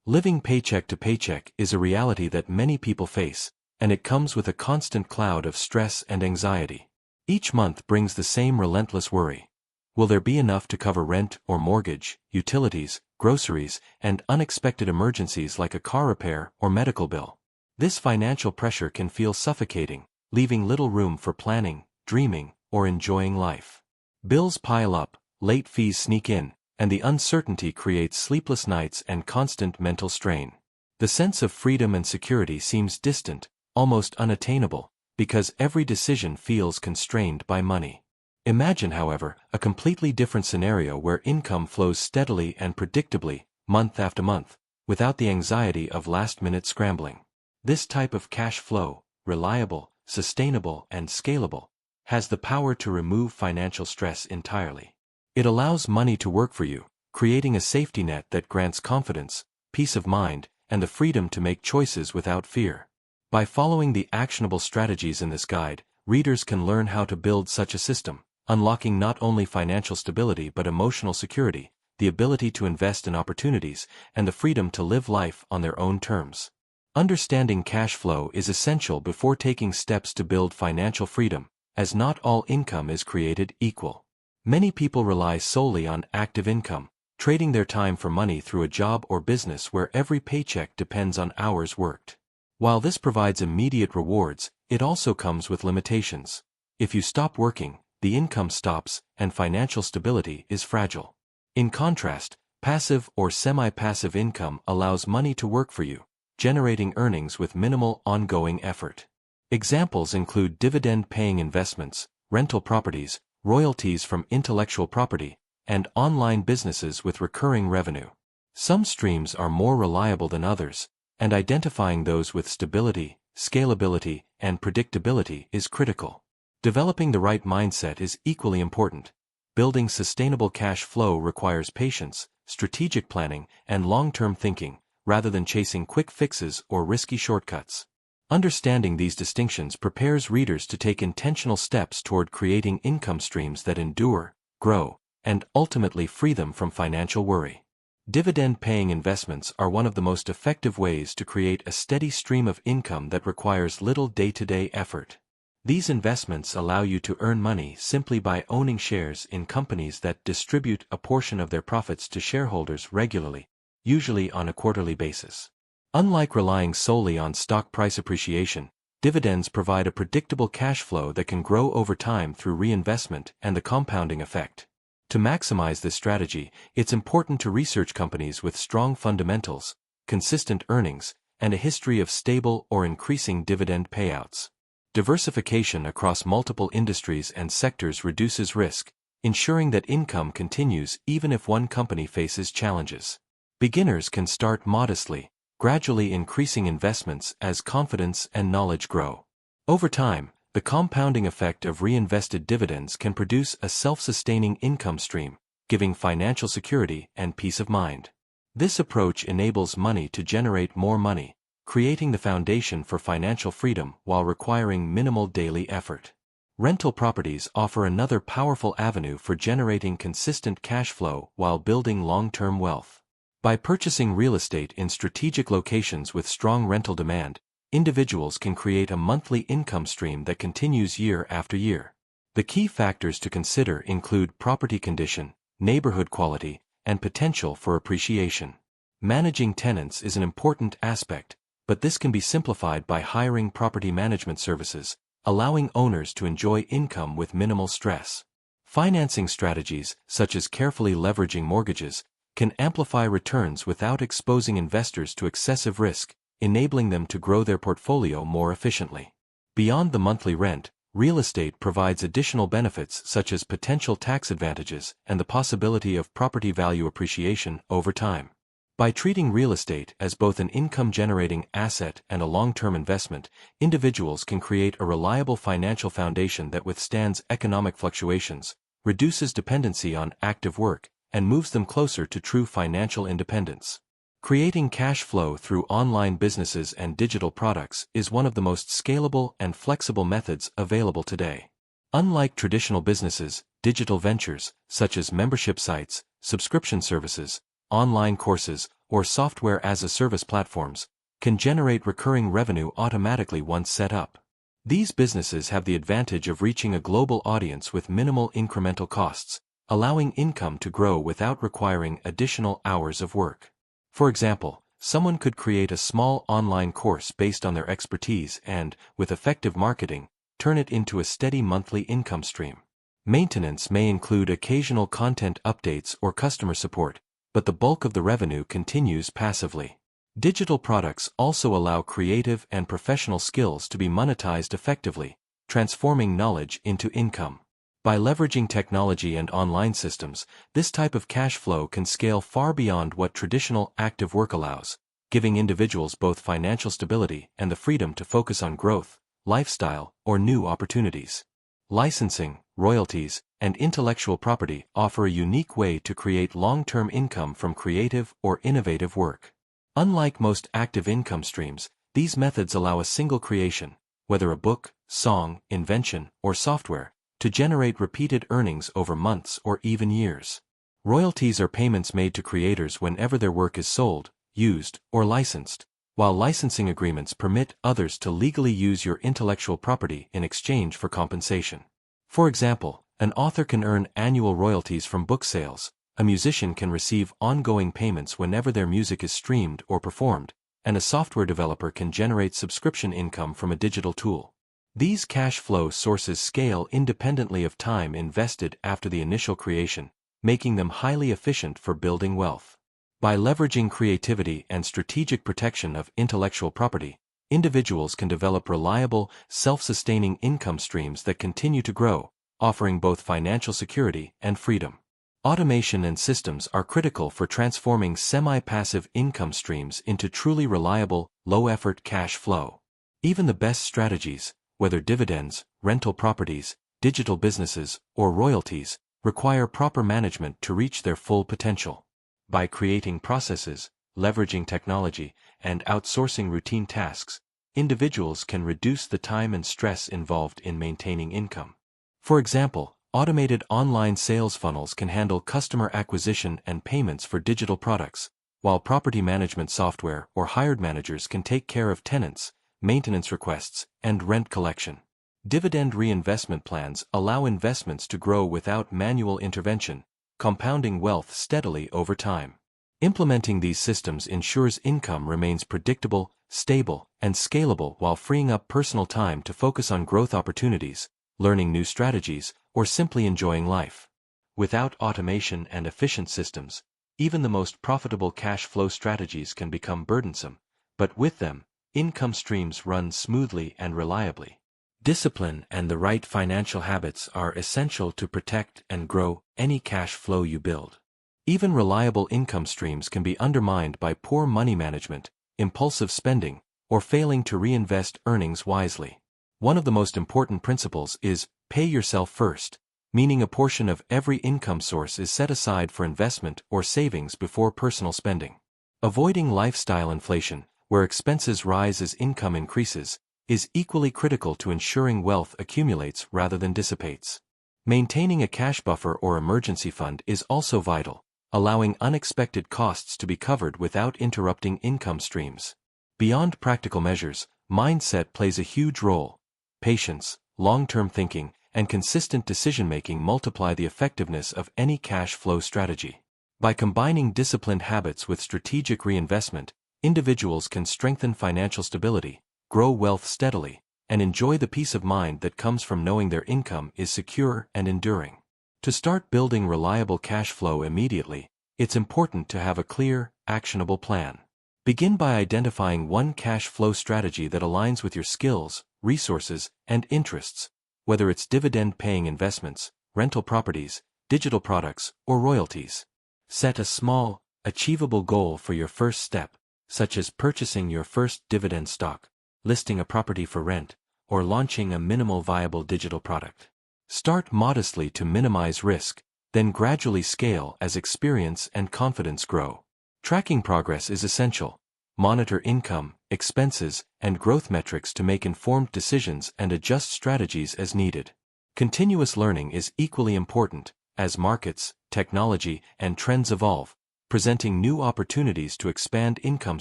Living paycheck to paycheck is a reality that many people face, and it comes with a constant cloud of stress and anxiety. Each month brings the same relentless worry. Will there be enough to cover rent or mortgage, utilities, groceries, and unexpected emergencies like a car repair or medical bill? This financial pressure can feel suffocating, leaving little room for planning, dreaming, or enjoying life. Bills pile up, late fees sneak in, and the uncertainty creates sleepless nights and constant mental strain. The sense of freedom and security seems distant, almost unattainable, because every decision feels constrained by money. Imagine, however, a completely different scenario where income flows steadily and predictably, month after month, without the anxiety of last-minute scrambling. This type of cash flow, reliable, sustainable, and scalable, has the power to remove financial stress entirely. It allows money to work for you, creating a safety net that grants confidence, peace of mind, and the freedom to make choices without fear. By following the actionable strategies in this guide, readers can learn how to build such a system, unlocking not only financial stability but emotional security, the ability to invest in opportunities, and the freedom to live life on their own terms. Understanding cash flow is essential before taking steps to build financial freedom, as not all income is created equal. Many people rely solely on active income, trading their time for money through a job or business where every paycheck depends on hours worked. While this provides immediate rewards, it also comes with limitations. If you stop working, the income stops, and financial stability is fragile. In contrast, passive or semi-passive income allows money to work for you, generating earnings with minimal ongoing effort. Examples include dividend-paying investments, rental properties, royalties from intellectual property, and online businesses with recurring revenue. Some streams are more reliable than others, and identifying those with stability, scalability, and predictability is critical. Developing the right mindset is equally important. Building sustainable cash flow requires patience, strategic planning, and long-term thinking, rather than chasing quick fixes or risky shortcuts. Understanding these distinctions prepares readers to take intentional steps toward creating income streams that endure, grow, and ultimately free them from financial worry. Dividend-paying investments are one of the most effective ways to create a steady stream of income that requires little day-to-day effort. These investments allow you to earn money simply by owning shares in companies that distribute a portion of their profits to shareholders regularly, usually on a quarterly basis. Unlike relying solely on stock price appreciation, dividends provide a predictable cash flow that can grow over time through reinvestment and the compounding effect. To maximize this strategy, it's important to research companies with strong fundamentals, consistent earnings, and a history of stable or increasing dividend payouts. Diversification across multiple industries and sectors reduces risk, ensuring that income continues even if one company faces challenges. Beginners can start modestly, gradually increasing investments as confidence and knowledge grow. Over time, the compounding effect of reinvested dividends can produce a self-sustaining income stream, giving financial security and peace of mind. This approach enables money to generate more money, creating the foundation for financial freedom while requiring minimal daily effort. Rental properties offer another powerful avenue for generating consistent cash flow while building long-term wealth. By purchasing real estate in strategic locations with strong rental demand, individuals can create a monthly income stream that continues year after year. The key factors to consider include property condition, neighborhood quality, and potential for appreciation. Managing tenants is an important aspect, but this can be simplified by hiring property management services, allowing owners to enjoy income with minimal stress. Financing strategies, such as carefully leveraging mortgages, can amplify returns without exposing investors to excessive risk, enabling them to grow their portfolio more efficiently. Beyond the monthly rent, real estate provides additional benefits such as potential tax advantages and the possibility of property value appreciation over time. By treating real estate as both an income-generating asset and a long-term investment, individuals can create a reliable financial foundation that withstands economic fluctuations, reduces dependency on active work, and moves them closer to true financial independence. Creating cash flow through online businesses and digital products is one of the most scalable and flexible methods available today. Unlike traditional businesses, digital ventures, such as membership sites, subscription services, online courses, or software-as-a-service platforms, can generate recurring revenue automatically once set up. These businesses have the advantage of reaching a global audience with minimal incremental costs, allowing income to grow without requiring additional hours of work. For example, someone could create a small online course based on their expertise and, with effective marketing, turn it into a steady monthly income stream. Maintenance may include occasional content updates or customer support, but the bulk of the revenue continues passively. Digital products also allow creative and professional skills to be monetized effectively, transforming knowledge into income. By leveraging technology and online systems, this type of cash flow can scale far beyond what traditional active work allows, giving individuals both financial stability and the freedom to focus on growth, lifestyle, or new opportunities. Licensing, royalties, and intellectual property offer a unique way to create long-term income from creative or innovative work. Unlike most active income streams, these methods allow a single creation, whether a book, song, invention, or software, to generate repeated earnings over months or even years. Royalties are payments made to creators whenever their work is sold, used, or licensed, while licensing agreements permit others to legally use your intellectual property in exchange for compensation. For example, an author can earn annual royalties from book sales, a musician can receive ongoing payments whenever their music is streamed or performed, and a software developer can generate subscription income from a digital tool. These cash flow sources scale independently of time invested after the initial creation, making them highly efficient for building wealth. By leveraging creativity and strategic protection of intellectual property, individuals can develop reliable, self-sustaining income streams that continue to grow, offering both financial security and freedom. Automation and systems are critical for transforming semi-passive income streams into truly reliable, low-effort cash flow. Even the best strategies, whether dividends, rental properties, digital businesses, or royalties, require proper management to reach their full potential. By creating processes, leveraging technology, and outsourcing routine tasks, individuals can reduce the time and stress involved in maintaining income. For example, automated online sales funnels can handle customer acquisition and payments for digital products, while property management software or hired managers can take care of tenants, maintenance requests, and rent collection. Dividend reinvestment plans allow investments to grow without manual intervention, compounding wealth steadily over time. Implementing these systems ensures income remains predictable, stable, and scalable while freeing up personal time to focus on growth opportunities, learning new strategies, or simply enjoying life. Without automation and efficient systems, even the most profitable cash flow strategies can become burdensome, but with them, income streams run smoothly and reliably. Discipline and the right financial habits are essential to protect and grow any cash flow you build. Even reliable income streams can be undermined by poor money management, impulsive spending, or failing to reinvest earnings wisely. One of the most important principles is pay yourself first, meaning a portion of every income source is set aside for investment or savings before personal spending. Avoiding lifestyle inflation, where expenses rise as income increases, is equally critical to ensuring wealth accumulates rather than dissipates. Maintaining a cash buffer or emergency fund is also vital, allowing unexpected costs to be covered without interrupting income streams. Beyond practical measures, mindset plays a huge role. Patience, long-term thinking, and consistent decision-making multiply the effectiveness of any cash flow strategy. By combining disciplined habits with strategic reinvestment, individuals can strengthen financial stability, grow wealth steadily, and enjoy the peace of mind that comes from knowing their income is secure and enduring. To start building reliable cash flow immediately, it's important to have a clear, actionable plan. Begin by identifying one cash flow strategy that aligns with your skills, resources, and interests, whether it's dividend-paying investments, rental properties, digital products, or royalties. Set a small, achievable goal for your first step, such as purchasing your first dividend stock, listing a property for rent, or launching a minimal viable digital product. Start modestly to minimize risk, then gradually scale as experience and confidence grow. Tracking progress is essential. Monitor income, expenses, and growth metrics to make informed decisions and adjust strategies as needed. Continuous learning is equally important, as markets, technology, and trends evolve. presenting new opportunities to expand income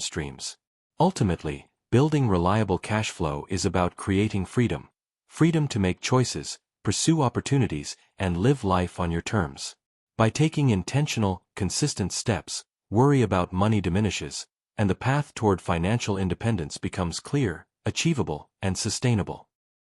streams. Ultimately, building reliable cash flow is about creating freedom. Freedom to make choices, pursue opportunities, and live life on your terms. By taking intentional, consistent steps, worry about money diminishes, and the path toward financial independence becomes clear, achievable, and sustainable.